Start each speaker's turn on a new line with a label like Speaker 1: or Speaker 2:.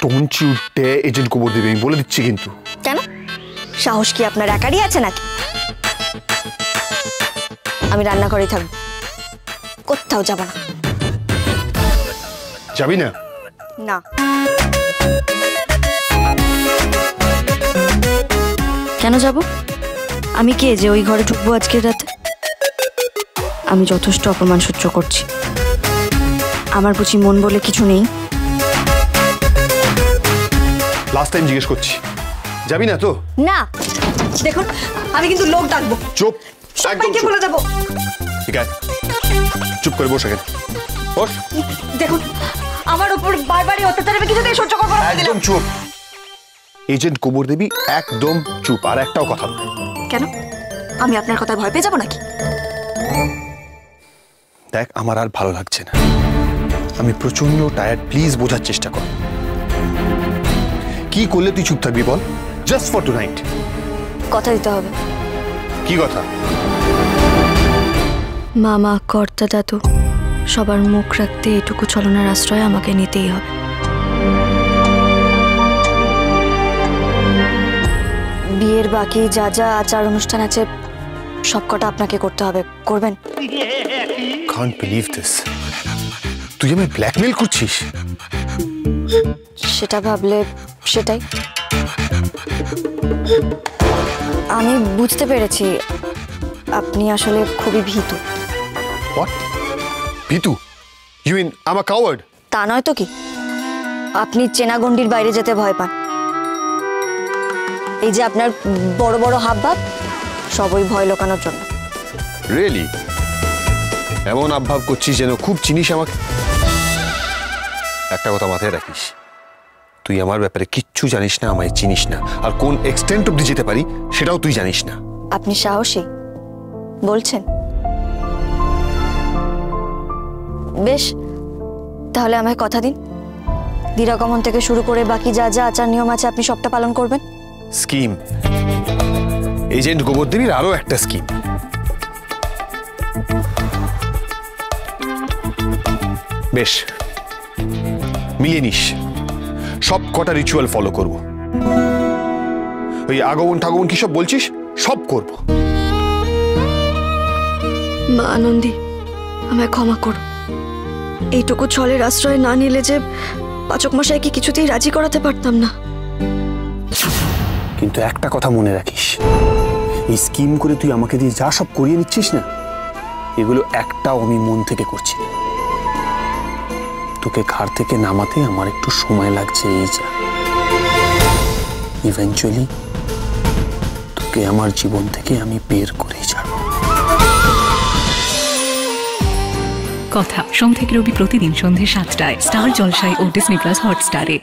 Speaker 1: Don't you day agent গোবর দেবী, আমি বলে দিচ্ছি কিন্তু।
Speaker 2: কেন? সাহস কি আপনার একারই আছে নাকি? আমি রান্নাঘরেই থাকবো, কোথাও যাব না।
Speaker 1: যাবি না?
Speaker 2: না। কেন যাব? আমি কে যে ওই ঘরে ঢুকবো আজকের রাতে? আমি যথেষ্ট অপমান সহ্য করছি। আমার বুঝি মন বলে কিছু নেই?
Speaker 1: লাস্ট টাইম জিজ্ঞেস করছি, যাবি না তো?
Speaker 2: না। দেখুন, আমি কিন্তু লোক ডাকবো।
Speaker 1: চুপ, একদম
Speaker 2: সবাইকে বলে দেবো।
Speaker 1: ঠিক আছে, চুপ করে বসে গেল। বস।
Speaker 2: দেখুন, আমার উপর বারবারই অত্যাচার আমি কিছুতেই সহ্য করবো না।
Speaker 1: একদম চুপ। এজেন্ট গোবর দেবী একদম চুপ, আর একটাও কথা নয়।
Speaker 2: কেন? আমি আপনার কথায় ভয় পেয়ে যাবো নাকি?
Speaker 1: দেখ, আমার আর ভালো লাগছে না, আমি প্রচন্ড টায়ার্ড, প্লিজ বোঝার চেষ্টা কর। কি করলে তুই চুপ থাকবি বল? Just for tonight.
Speaker 2: কথা দিতে হবে।
Speaker 1: কি কথা?
Speaker 2: মামা, কর্তা, দাদু সবার মুখ রাখতে এটুকু ছলনার আশ্রয় আমাকে নিতেই হবে। বিয়ের বাকি যা যা আচার অনুষ্ঠান আছে সবকটা আপনাকে করতে হবে। করবেন?
Speaker 1: Can't believe this. তুই আমায় ব্ল্যাকমেল করছিস?
Speaker 2: সেটা ভাবলে সেটাই। আমি বুঝতে পেরেছি আপনি আসলে খুবই ভীতু।
Speaker 1: হোয়াট? ভীতু? You mean I am a coward?
Speaker 2: তা নয় তো কি, আপনি চেনা গণ্ডির বাইরে যেতে ভয় পান। এই যে আপনার বড় বড় হাবভাব, সবই ভয় লোকানোর জন্য।
Speaker 1: রিয়েলি? এমন আবভাব করছিস যেন খুব চিনিস আমাকে। একটা কথা মাথায় রাখিস, তুই আমার ব্যাপারে কিচ্ছু জানিস না, আমায় চিনিস না, আর কোন এক্সটেন্ট অবধি যেতে পারি সেটাও তুই জানিস না।
Speaker 2: আপনি সাহসী বলছেন? বেশ, তাহলে আমায় কথা দিন, দিরাগমন থেকে শুরু করে বাকি যা যা আচার নিয়ম আছে আপনি সবটা পালন করবেন।
Speaker 1: স্কিম? এজেন্ট গোবর দেবীর আরো একটা স্কিম। বেশ, মিলিয়ে নিস, সব কটা রিচুয়াল ফলো করব। ওই আগমন ঠাগমন কি সব বলছিস সব করব।
Speaker 2: মা আনন্দী, আমায় ক্ষমা করো। এইটুকু ছলের আশ্রয় না নিলে যে পাচক মশাইকে কিছুতেই রাজি করাতে পারতাম না।
Speaker 1: কিন্তু একটা কথা মনে রাখিস, এই স্কিম করে তুই আমাকে দিয়ে যা সব করিয়ে নিচ্ছিস না, এগুলো একটাও আমি মন থেকে করছি না। তোকে ঘাড় থেকে নামাতে আমার একটু সময় লাগছে, এই যা। ইভেন্চুয়ালি তোকে আমার জীবন থেকে আমি বের করেই ছাড়ব।
Speaker 3: কথা সোম থেকে রবি প্রতিদিন সন্ধ্যে ৭টায় স্টার জলসায় ও ডিজনি প্লাস হটস্টারে।